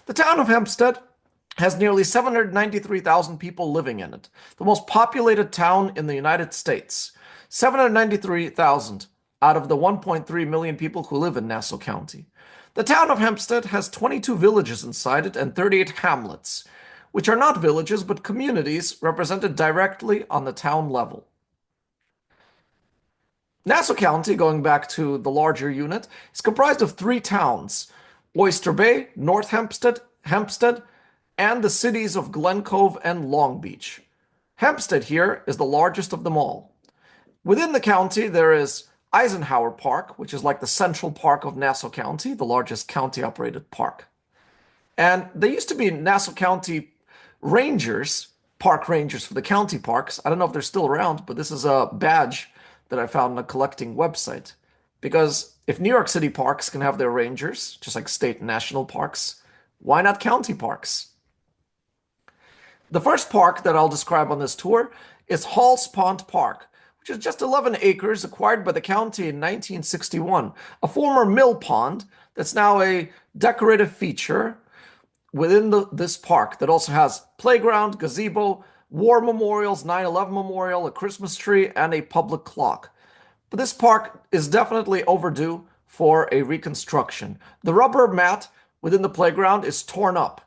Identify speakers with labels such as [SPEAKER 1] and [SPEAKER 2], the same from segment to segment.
[SPEAKER 1] The town of Hempstead has nearly 793,000 people living in it, the most populated town in the United States. 793,000 out of the 1.3 million people who live in Nassau County. The town of Hempstead has 22 villages inside it and 38 hamlets, which are not villages but communities represented directly on the town level. Nassau County, going back to the larger unit, is comprised of three towns: Oyster Bay, North Hempstead, and the cities of Glen Cove and Long Beach. Hempstead here is the largest of them all. Within the county, there is Eisenhower Park, which is like the Central Park of Nassau County, the largest county-operated park. And there used to be Nassau County rangers, park rangers for the county parks. I don't know if they're still around, but this is a badge that I found on a collecting website. Because if New York City parks can have their rangers, just like state and national parks, why not county parks? The first park that I'll describe on this tour is Hall's Pond Park, which is just 11 acres acquired by the county in 1961, a former mill pond that's now a decorative feature within this park that also has playground, gazebo, war memorials, 9/11 memorial, a Christmas tree, and a public clock. But this park is definitely overdue for a reconstruction. The rubber mat within the playground is torn up.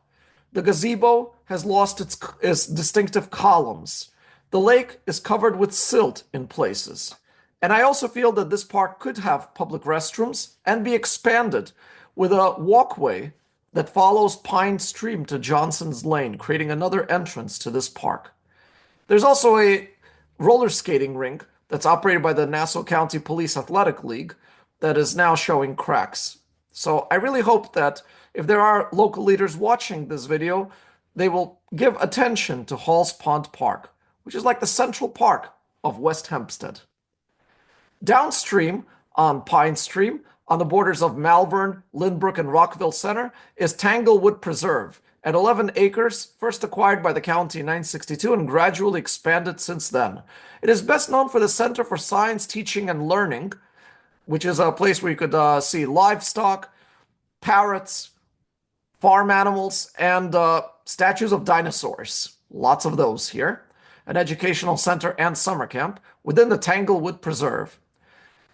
[SPEAKER 1] The gazebo has lost its distinctive columns. The lake is covered with silt in places. And I also feel that this park could have public restrooms and be expanded with a walkway that follows Pine Stream to Johnson's Lane, creating another entrance to this park. There's also a roller skating rink that's operated by the Nassau County Police Athletic League that is now showing cracks. So I really hope that if there are local leaders watching this video, they will give attention to Hall's Pond Park, which is like the Central Park of West Hempstead. Downstream on Pine Stream, on the borders of Malvern, Lynbrook, and Rockville Center, is Tanglewood Preserve, at 11 acres, first acquired by the county in 1962 and gradually expanded since then. It is best known for the Center for Science, Teaching, and Learning, which is a place where you could see livestock, parrots, farm animals, and statues of dinosaurs. Lots of those here. An educational center and summer camp within the Tanglewood Preserve.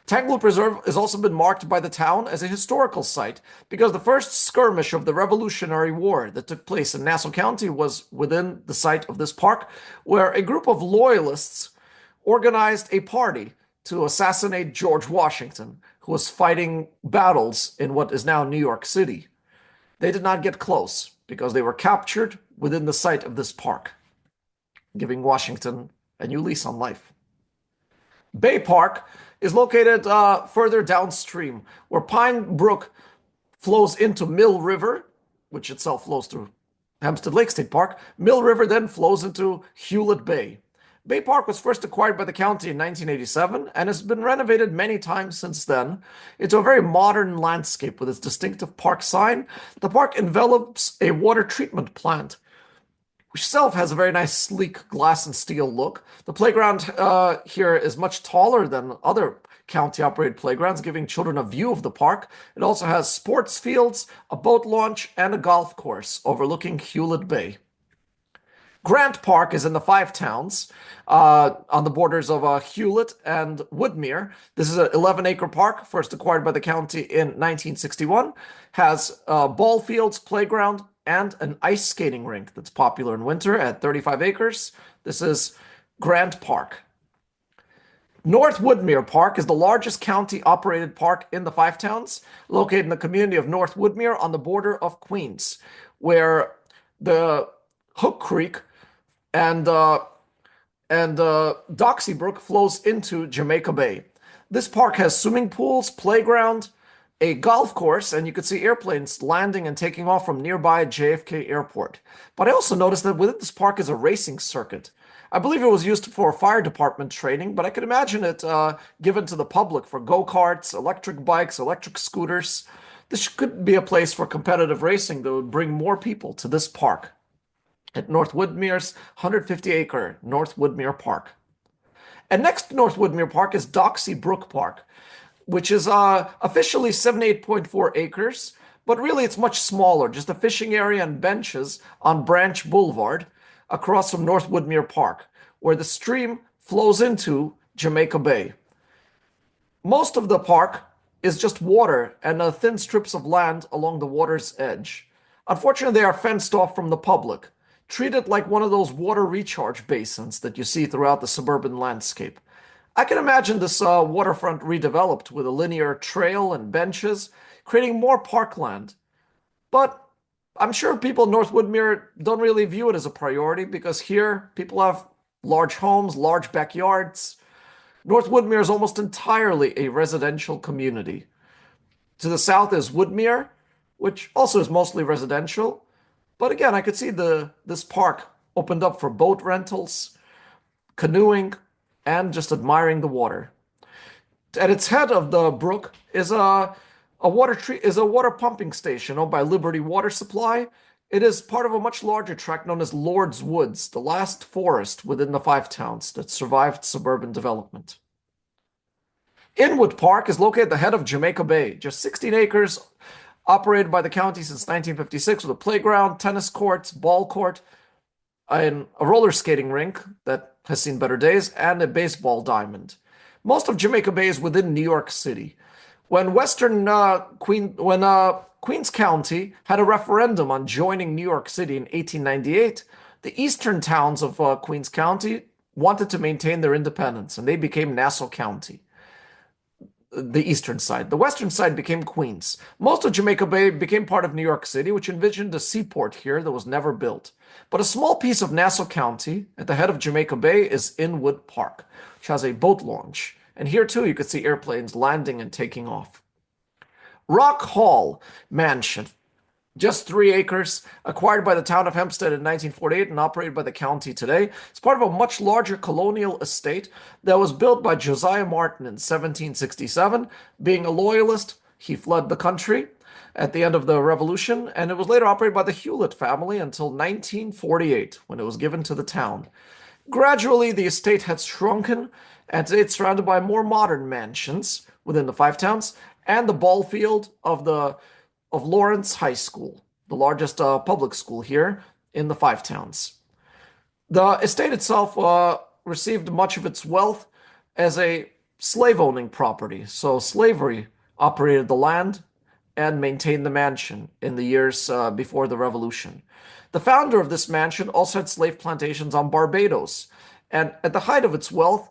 [SPEAKER 1] Tanglewood Preserve has also been marked by the town as a historical site because the first skirmish of the Revolutionary War that took place in Nassau County was within the site of this park, where a group of loyalists organized a party to assassinate George Washington, who was fighting battles in what is now New York City. They did not get close because they were captured within the site of this park, giving Washington a new lease on life. Bay Park is located further downstream, where Pine Brook flows into Mill River, which itself flows through Hempstead Lake State Park. Mill River then flows into Hewlett Bay. Bay Park was first acquired by the county in 1987 and has been renovated many times since then into a very modern landscape with its distinctive park sign. The park envelops a water treatment plant, which itself has a very nice, sleek glass and steel look. The playground here is much taller than other county-operated playgrounds, giving children a view of the park. It also has sports fields, a boat launch, and a golf course overlooking Hewlett Bay. Grant Park is in the Five Towns on the borders of Hewlett and Woodmere. This is an 11-acre park, first acquired by the county in 1961. Has ball fields, playground, and an ice skating rink that's popular in winter at 35 acres. This is Grant Park. North Woodmere Park is the largest county-operated park in the Five Towns, located in the community of North Woodmere on the border of Queens, where the Hook Creek and Doxy Brook flows into Jamaica Bay. This park has swimming pools, playground, a golf course, and you could see airplanes landing and taking off from nearby JFK Airport. But I also noticed that within this park is a racing circuit. I believe it was used for fire department training, but I could imagine it given to the public for go-karts, electric bikes, electric scooters. This could be a place for competitive racing that would bring more people to this park at North Woodmere's 150-acre North Woodmere Park. And next to North Woodmere Park is Doxy Brook Park, which is officially 78.4 acres, but really it's much smaller, just a fishing area and benches on Branch Boulevard across from North Woodmere Park, where the stream flows into Jamaica Bay. Most of the park is just water and thin strips of land along the water's edge. Unfortunately, they are fenced off from the public, treated like one of those water recharge basins that you see throughout the suburban landscape. I can imagine this waterfront redeveloped with a linear trail and benches, creating more parkland. But I'm sure people in North Woodmere don't really view it as a priority because here people have large homes, large backyards. North Woodmere is almost entirely a residential community. To the south is Woodmere, which also is mostly residential. But again, I could see this park opened up for boat rentals, canoeing, and just admiring the water. At its head of the brook is a water pumping station owned by Liberty Water Supply. It is part of a much larger tract known as Lord's Woods, the last forest within the Five Towns that survived suburban development. Inwood Park is located at the head of Jamaica Bay, just 16 acres, operated by the county since 1956 with a playground, tennis courts, ball court, and a roller skating rink that has seen better days, and a baseball diamond. Most of Jamaica Bay is within New York City. When Queens County had a referendum on joining New York City in 1898, the eastern towns of Queens County wanted to maintain their independence, and they became Nassau County, the eastern side. The western side became Queens. Most of Jamaica Bay became part of New York City, which envisioned a seaport here that was never built. But a small piece of Nassau County at the head of Jamaica Bay is Inwood Park, which has a boat launch. And here too you could see airplanes landing and taking off. Rock Hall Mansion, just 3 acres, acquired by the Town of Hempstead in 1948 and operated by the county today. It's part of a much larger colonial estate that was built by Josiah Martin in 1767. Being a loyalist, he fled the country at the end of the Revolution, and it was later operated by the Hewlett family until 1948, when it was given to the town. Gradually, the estate had shrunken, and today it's surrounded by more modern mansions within the Five Towns and the ball field of Lawrence High School, the largest public school here in the Five Towns. The estate itself received much of its wealth as a slave-owning property, so slavery operated the land and maintained the mansion in the years before the Revolution. The founder of this mansion also had slave plantations on Barbados, and at the height of its wealth,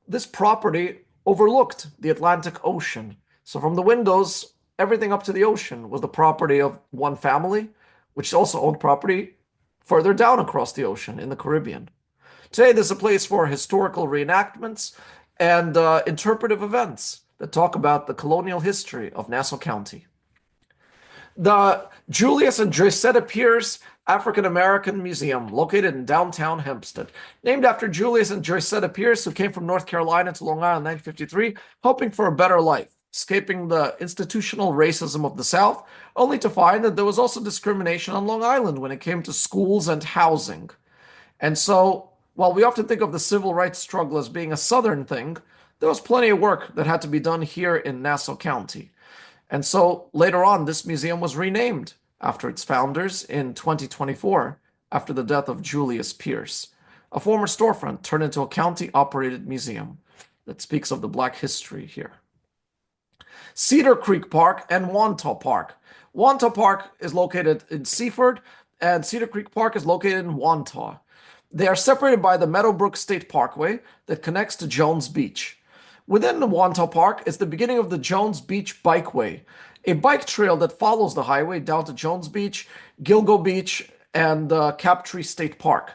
[SPEAKER 1] this property overlooked the Atlantic Ocean. So from the windows, everything up to the ocean was the property of one family, which also owned property further down across the ocean in the Caribbean. Today, there's a place for historical reenactments and interpretive events that talk about the colonial history of Nassau County. The Julius and Joycetta Pierce African American Museum, located in downtown Hempstead, named after Julius and Joycetta Pierce, who came from North Carolina to Long Island in 1953, hoping for a better life, escaping the institutional racism of the South, only to find that there was also discrimination on Long Island when it came to schools and housing. And so, while we often think of the civil rights struggle as being a Southern thing, there was plenty of work that had to be done here in Nassau County. And so later on, this museum was renamed after its founders in 2024 after the death of Julius Pierce. A former storefront turned into a county-operated museum that speaks of the Black history here. Cedar Creek Park and Wantagh Park. Wantagh Park is located in Seaford, and Cedar Creek Park is located in Wantagh. They are separated by the Meadowbrook State Parkway that connects to Jones Beach. Within the Wantagh Park is the beginning of the Jones Beach Bikeway, a bike trail that follows the highway down to Jones Beach, Gilgo Beach, and Captree State Park.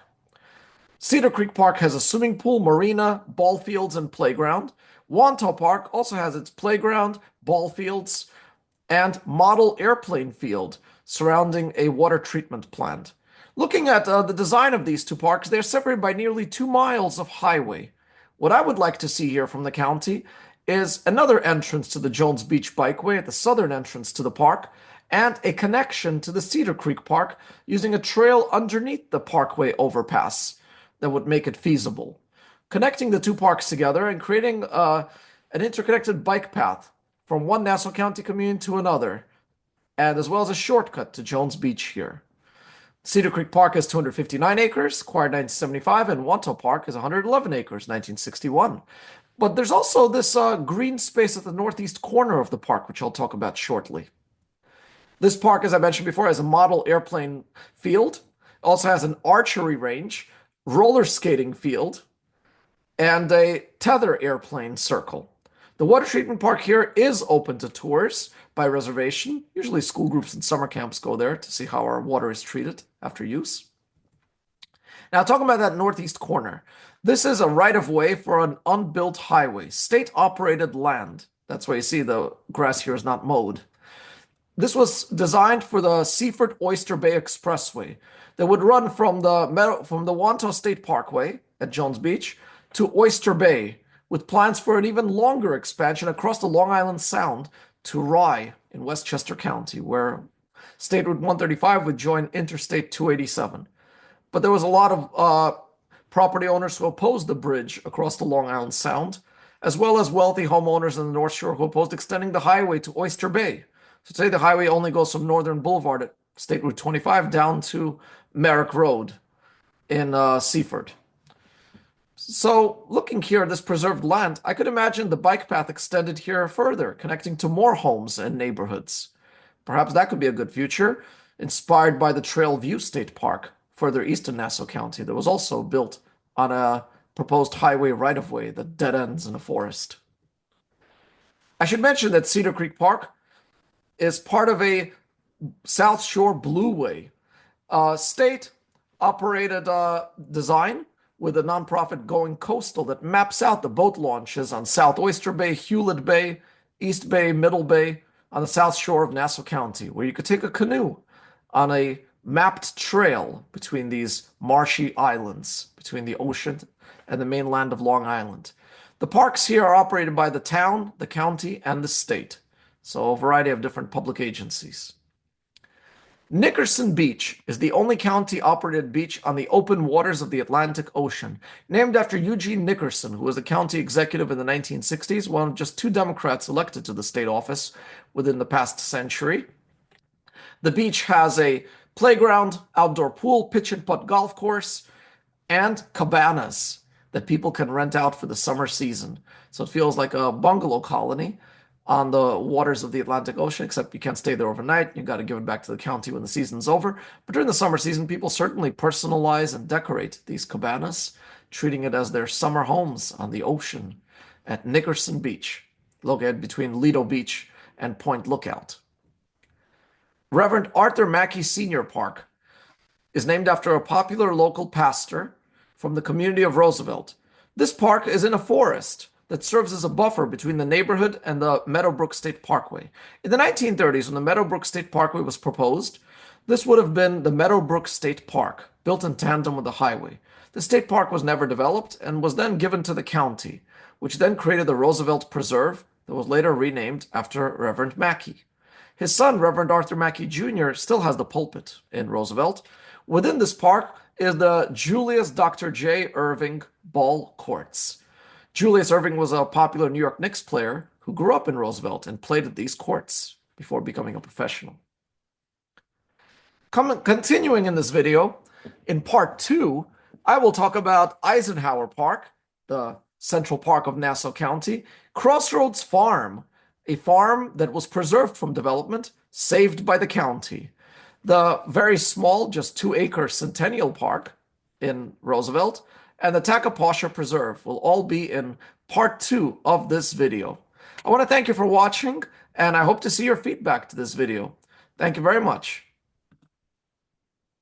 [SPEAKER 1] Cedar Creek Park has a swimming pool, marina, ball fields, and playground. Wantagh Park also has its playground, ball fields, and model airplane field surrounding a water treatment plant. Looking at the design of these two parks, they're separated by nearly 2 miles of highway. What I would like to see here from the county is another entrance to the Jones Beach Bikeway at the southern entrance to the park, and a connection to the Cedar Creek Park using a trail underneath the Parkway overpass that would make it feasible. Connecting the two parks together and creating an interconnected bike path from one Nassau County community to another and as well as a shortcut to Jones Beach here. Cedar Creek Park is 259 acres, acquired 1975, and Wanto Park is 111 acres, 1961. But there's also this green space at the northeast corner of the park, which I'll talk about shortly. This park, as I mentioned before, has a model airplane field, also has an archery range, roller skating field, and a tether airplane circle. The water treatment park here is open to tours by reservation. Usually school groups and summer camps go there to see how our water is treated after use. Now, talking about that northeast corner, this is a right-of-way for an unbuilt highway, state-operated land. That's why you see the grass here is not mowed. This was designed for the Seaford Oyster Bay Expressway that would run from the Wanto State Parkway at Jones Beach to Oyster Bay, with plans for an even longer expansion across the Long Island Sound to Rye in Westchester County, where State Route 135 would join Interstate 287. But there was a lot of property owners who opposed the bridge across the Long Island Sound, as well as wealthy homeowners in the North Shore who opposed extending the highway to Oyster Bay. So today the highway only goes from Northern Boulevard at State Route 25 down to Merrick Road in Seaford. So looking here at this preserved land, I could imagine the bike path extended here further, connecting to more homes and neighborhoods. Perhaps that could be a good future, inspired by the Trail View State Park further east in Nassau County that was also built on a proposed highway right-of-way that dead ends in a forest. I should mention that Cedar Creek Park is part of a South Shore Blueway, state-operated design with a nonprofit Going Coastal that maps out the boat launches on South Oyster Bay, Hewlett Bay, East Bay, Middle Bay, on the south shore of Nassau County, where you could take a canoe on a mapped trail between these marshy islands, between the ocean and the mainland of Long Island. The parks here are operated by the town, the county, and the state, so a variety of different public agencies. Nickerson Beach is the only county-operated beach on the open waters of the Atlantic Ocean, named after Eugene Nickerson, who was a county executive in the 1960s, one of just 2 Democrats elected to the state office within the past century. The beach has a playground, outdoor pool, pitch and putt golf course, and cabanas that people can rent out for the summer season. So it feels like a bungalow colony on the waters of the Atlantic Ocean, except you can't stay there overnight. You got to give it back to the county when the season's over. But during the summer season, people certainly personalize and decorate these cabanas, treating it as their summer homes on the ocean at Nickerson Beach, located between Lido Beach and Point Lookout. Reverend Arthur Mackey Senior Park is named after a popular local pastor from the community of Roosevelt. This park is in a forest that serves as a buffer between the neighborhood and the Meadowbrook State Parkway. In the 1930s, when the Meadowbrook State Parkway was proposed, this would have been the Meadowbrook State Park, built in tandem with the highway. The state park was never developed and was then given to the county, which then created the Roosevelt Preserve that was later renamed after Reverend Mackey. His son, Reverend Arthur Mackey Jr., still has the pulpit in Roosevelt. Within this park is the Julius Dr. J. Irving Ball Courts. Julius Irving was a popular New York Knicks player who grew up in Roosevelt and played at these courts before becoming a professional. Continuing in this video, in part 2, I will talk about Eisenhower Park, the Central Park of Nassau County, Crossroads Farm, a farm that was preserved from development, saved by the county, the very small, just 2-acre Centennial Park in Roosevelt, and the Tacopasha Preserve will all be in part 2 of this video. I want to thank you for watching, and I hope to see your feedback to this video. Thank you very much.